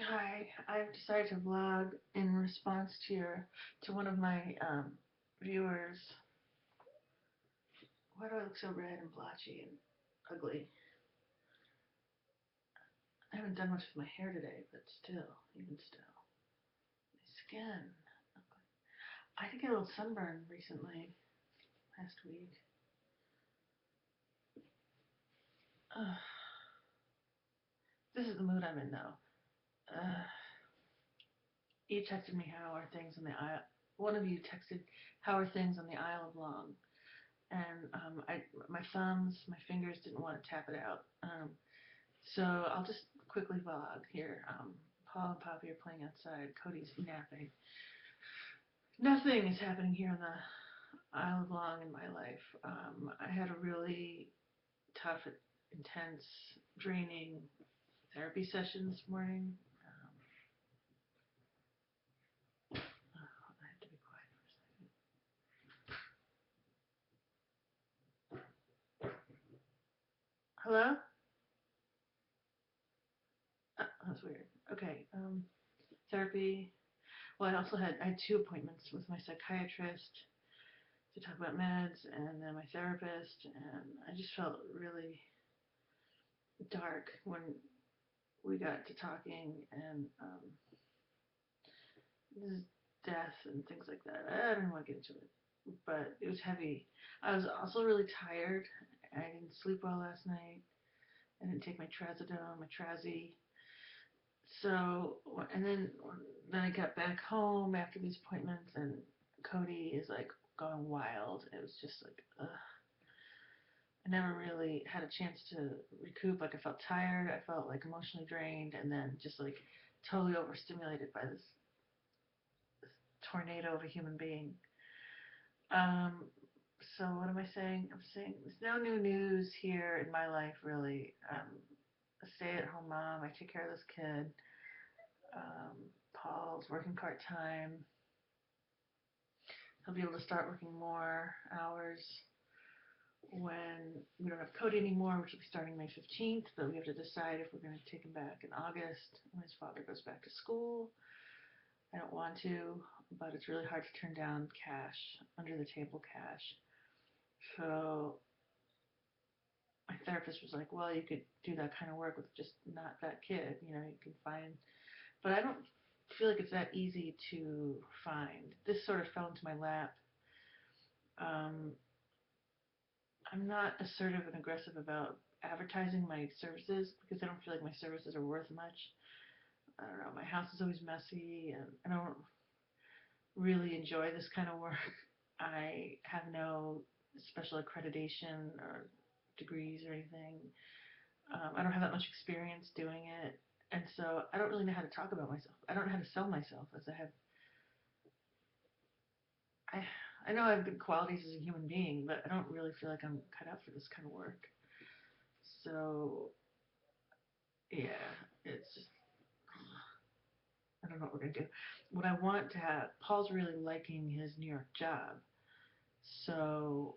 Hi, I've decided to vlog in response to one of my viewers. Why do I look so red and blotchy and ugly? I haven't done much with my hair today, but still, even still, my skin. Ugly. I did get a little sunburn recently, last week. Ugh. This is the mood I'm in though. You texted me how are things on the Isle. One of you texted how are things on the Isle of Long, and my thumbs, my fingers didn't want to tap it out. So I'll just quickly vlog here. Paul and Poppy are playing outside. Cody's napping. Nothing is happening here on the Isle of Long in my life. I had a really tough, intense, draining therapy session this morning. I have to be quiet for a second. Hello? That's weird. Okay. Therapy. Well, I had two appointments with my psychiatrist to talk about meds, and then my therapist, and I just felt really dark when we got to talking, and this death and things like that. I didn't want to get into it, but it was heavy. I was also really tired. I didn't sleep well last night. I didn't take my trazodone, my Trazi. So, and then I got back home after these appointments, and Cody is like going wild. It was just like, ugh. I never really had a chance to recoup. Like I felt tired, I felt like emotionally drained, and then just like totally overstimulated by this tornado of a human being. Um, so what am I saying? I'm saying there's no new news here in my life really. A stay-at-home mom. I take care of this kid. Um, Paul's working part-time. He'll be able to start working more hours when we don't have Cody anymore, which will be starting May 15th, but we have to decide if we're going to take him back in August when his father goes back to school. I don't want to, but it's really hard to turn down cash, under the table cash. So my therapist was like, well, you could do that kind of work with just not that kid. You know, you can find, but I don't feel like it's that easy to find. This sort of fell into my lap. Um, I'm not assertive and aggressive about advertising my services because I don't feel like my services are worth much. I don't know, my house is always messy and I don't really enjoy this kind of work. I have no special accreditation or degrees or anything. I don't have that much experience doing it. And so I don't really know how to talk about myself. I don't know how to sell myself as I I know I have good qualities as a human being, but I don't really feel like I'm cut out for this kind of work. So yeah, it's just I don't know what we're gonna do. What I want to have, Paul's really liking his New York job, so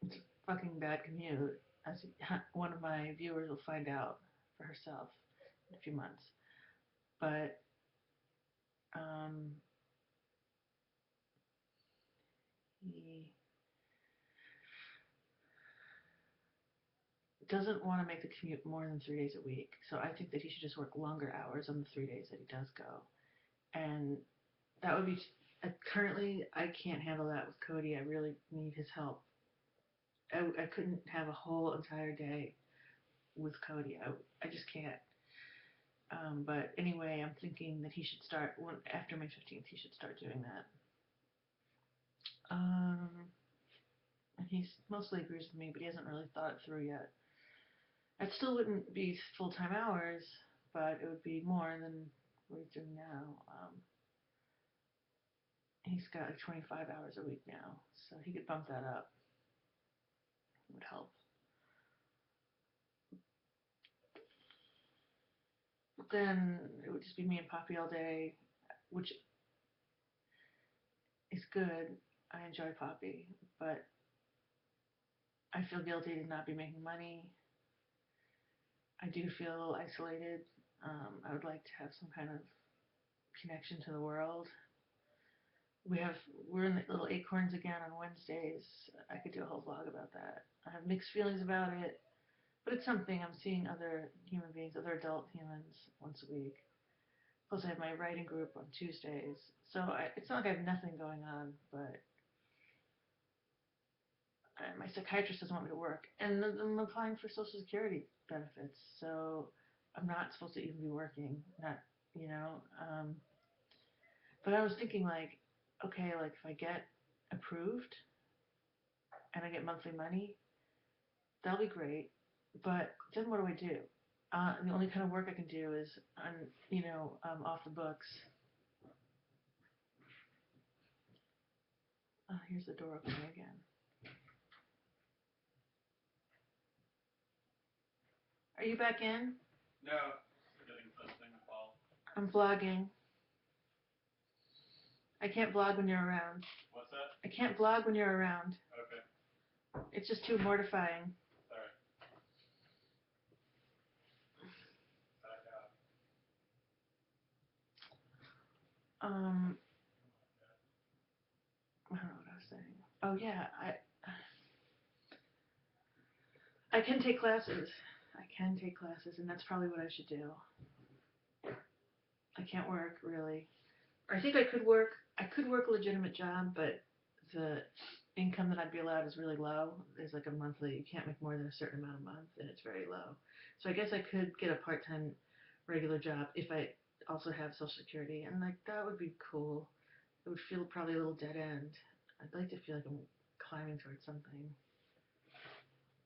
it's a fucking bad commute, as one of my viewers will find out for herself in a few months. But um, he doesn't want to make the commute more than 3 days a week, so I think that he should just work longer hours on the 3 days that he does go, and that would be. Currently, I can't handle that with Cody. I really need his help. I couldn't have a whole entire day with Cody. I just can't. But anyway, I'm thinking that he should start after May 15th. He should start doing that. And he mostly agrees with me, but he hasn't really thought it through yet. It still wouldn't be full-time hours, but it would be more than what he's doing now. He's got like 25 hours a week now, so he could bump that up. It would help. But then it would just be me and Poppy all day, which is good. I enjoy Poppy, but I feel guilty to not be making money. I do feel a little isolated. I would like to have some kind of connection to the world. We're in the Little Acorns again on Wednesdays. I could do a whole vlog about that. I have mixed feelings about it, but it's something. I'm seeing other human beings, other adult humans once a week. Plus, I have my writing group on Tuesdays. So it's not like I have nothing going on, but my psychiatrist doesn't want me to work. And I'm applying for Social Security benefits, so I'm not supposed to even be working. Not, you know. But I was thinking, like, okay, like if I get approved and I get monthly money, that'll be great. But then what do I do? The only kind of work I can do is on, off the books. Here's the door opening again. Are you back in? No, getting something, Paul. I'm vlogging. I can't vlog when you're around. What's that? I can't vlog when you're around. Okay. It's just too mortifying. Sorry. I don't know what I was saying. Oh yeah, I can take classes. I can take classes, and that's probably what I should do. I can't work really. I think I could work. I could work a legitimate job, but the income that I'd be allowed is really low. There's like a monthly. You can't make more than a certain amount a month, and it's very low. So I guess I could get a part-time regular job if I also have Social Security, and like that would be cool. It would feel probably a little dead end. I'd like to feel like I'm climbing towards something.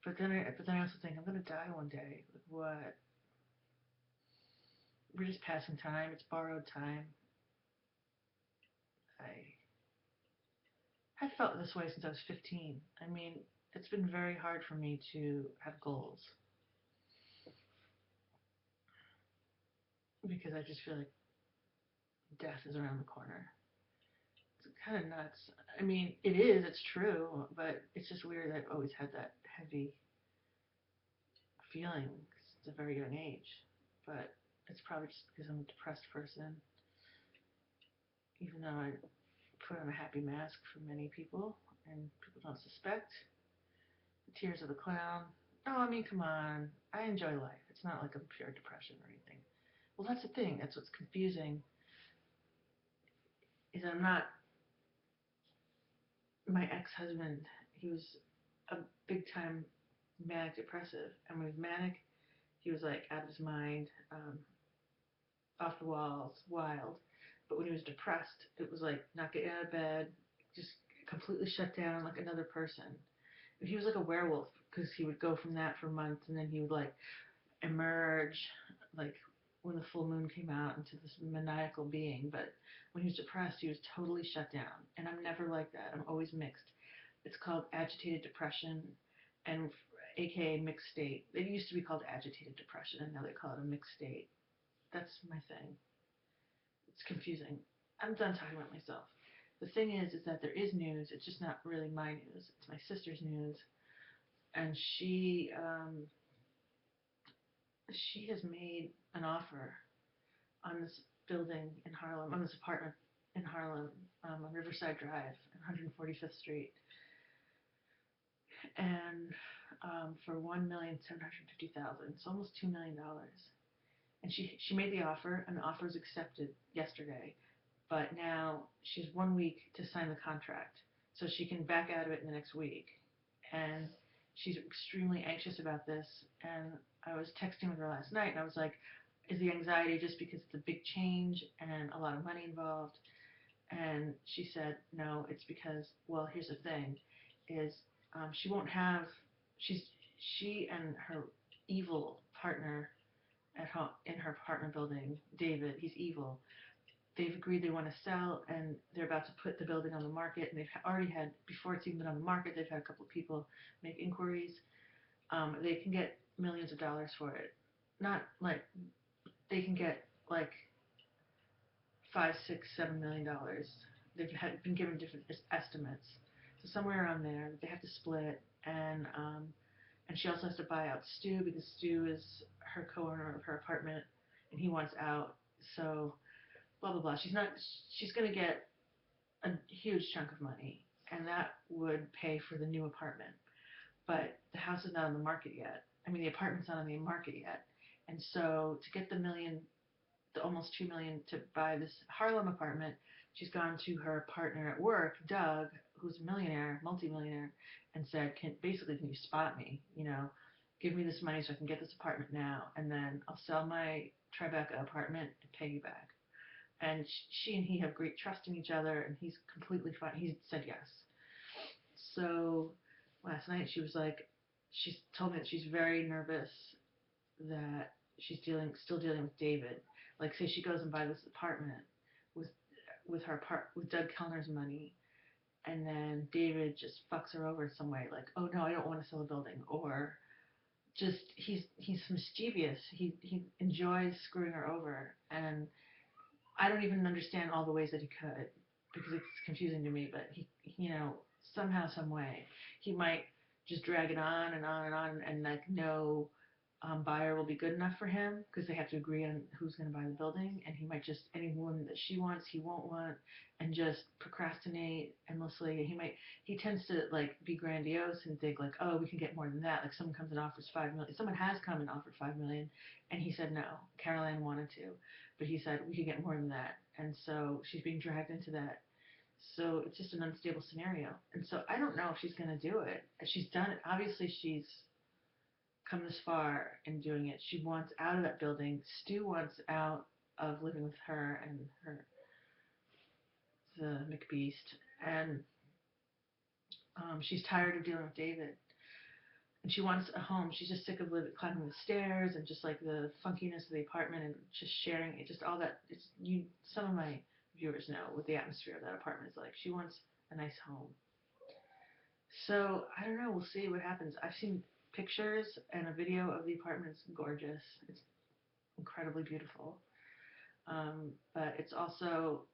But then I also think I'm gonna die one day. Like what? We're just passing time. It's borrowed time. I have felt this way since I was 15. I mean, it's been very hard for me to have goals because I just feel like death is around the corner. It's kind of nuts. I mean, it is. It's true, but it's just weird that I've always had that heavy feeling since a very young age. But it's probably just because I'm a depressed person, even though I put on a happy mask for many people, and people don't suspect. The tears of the clown. No, I mean, come on. I enjoy life. It's not like I'm pure depression or anything. Well, that's the thing. That's what's confusing. Is I'm not my ex-husband. He was a big-time manic depressive, and when he was manic, he was like out of his mind, off the walls, wild. But when he was depressed, it was like not getting out of bed, just completely shut down like another person. He was like a werewolf because he would go from that for months, and then he would like emerge, like when the full moon came out, into this maniacal being. But when he was depressed, he was totally shut down. And I'm never like that. I'm always mixed. It's called agitated depression, and aka mixed state. It used to be called agitated depression, and now they call it a mixed state. That's my thing. It's confusing. I'm done talking about myself. The thing is that there is news. It's just not really my news. It's my sister's news, and she has made an offer on this building in Harlem, on this apartment in Harlem, on Riverside Drive, 145th Street, and for $1,750,000. It's almost $2 million. And she made the offer, and the offer was accepted yesterday. But now she has 1 week to sign the contract, so she can back out of it in the next week. And she's extremely anxious about this. And I was texting with her last night, and I was like, "Is the anxiety just because it's a big change and a lot of money involved?" And she said, "No, it's because, well, here's the thing, is she won't have she and her evil partner at home in her apartment building, David, he's evil. They've agreed they want to sell, and they're about to put the building on the market, and they've already had, before it's even been on the market, they've had a couple of people make inquiries. They can get millions of dollars for it. Not like they can get like 5, 6, $7 million. Been given different estimates, so somewhere around there they have to split, and she also has to buy out Stu because Stu is her co-owner of her apartment, and he wants out. So blah blah blah. She's gonna get a huge chunk of money, and that would pay for the new apartment. But the house is not on the market yet. I mean, the apartment's not on the market yet. And so to get the almost 2 million to buy this Harlem apartment, she's gone to her partner at work, Doug, who's a millionaire, multimillionaire, and said, can you spot me? Give me this money so I can get this apartment now, and then I'll sell my Tribeca apartment and pay you back. And she and he have great trust in each other, and he's completely fine. He said yes. So last night she's told me that she's very nervous that she's still dealing with David. Like, say she goes and buys this apartment with with Doug Kellner's money, and then David just fucks her over in some way. Like, oh no, I don't want to sell a building, or just he's mischievous. He enjoys screwing her over, and I don't even understand all the ways that he could, because it's confusing to me. But he somehow, some way, he might just drag it on and on and on, and like no buyer will be good enough for him because they have to agree on who's going to buy the building, and he might just any woman that she wants he won't want, and just procrastinate endlessly. He tends to like be grandiose and think like, oh, we can get more than that. Like someone comes and offers 5 million. Someone has come and offered 5 million, and he said no. Caroline wanted to, but he said we could get more than that, and so she's being dragged into that. So it's just an unstable scenario, and so I don't know if she's going to do it. She's done it. Obviously, she's come this far in doing it. She wants out of that building. Stu wants out of living with her and the McBeast, and she's tired of dealing with David, and she wants a home. She's just sick of climbing the stairs and just like the funkiness of the apartment and just sharing it, just all that. Some of my viewers know what the atmosphere of that apartment is like. She wants a nice home. So I don't know. We'll see what happens. I've seen pictures and a video of the apartment. It's gorgeous. It's incredibly beautiful. But it's also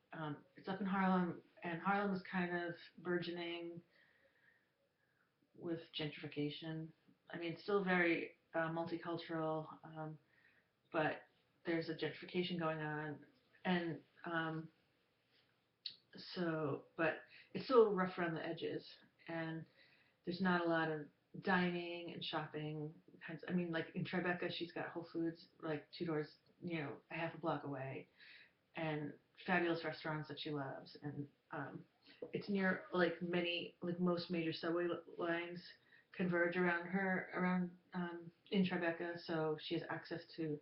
it's up in Harlem, and Harlem is kind of burgeoning with gentrification. I mean, it's still very multicultural, but there's a gentrification going on, and but it's still rough around the edges, and there's not a lot of dining and shopping kinds. I mean, like in Tribeca, she's got Whole Foods like 2 doors, a half a block away, and fabulous restaurants that she loves, and it's near like most major subway lines converge around in Tribeca, so she has access to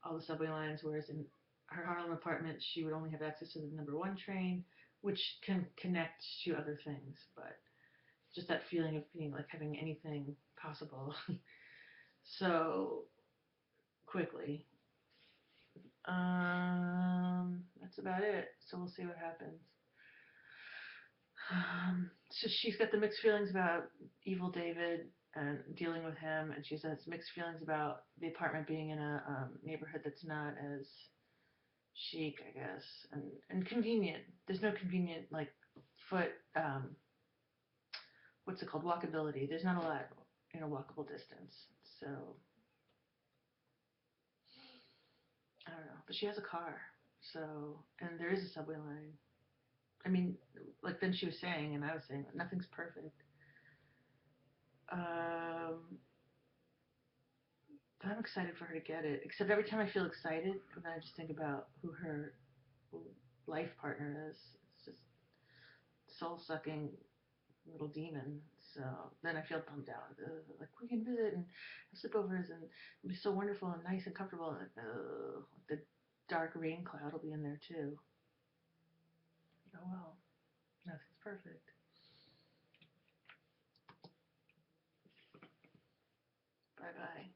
all the subway lines, whereas in her Harlem apartment she would only have access to the number 1 train, which can connect to other things, but just that feeling of being like having anything possible so quickly. That's about it. So we'll see what happens. So she's got the mixed feelings about Evil David and dealing with him, and she has mixed feelings about the apartment being in a neighborhood that's not as chic, I guess, and convenient. There's no convenient like foot what's it called, walkability. There's not a lot in a walkable distance. So I don't know, but she has a car. So, and there is a subway line. I mean, like then she was saying, and I was saying, nothing's perfect. But I'm excited for her to get it. Except every time I feel excited, and then I just think about who her life partner is. It's just soul-sucking little demon. So then I feel bummed out. Like we can visit and have sleepovers and it'll be so wonderful and nice and comfortable. And the dark rain cloud will be in there too. Oh well, nothing's perfect. Bye bye.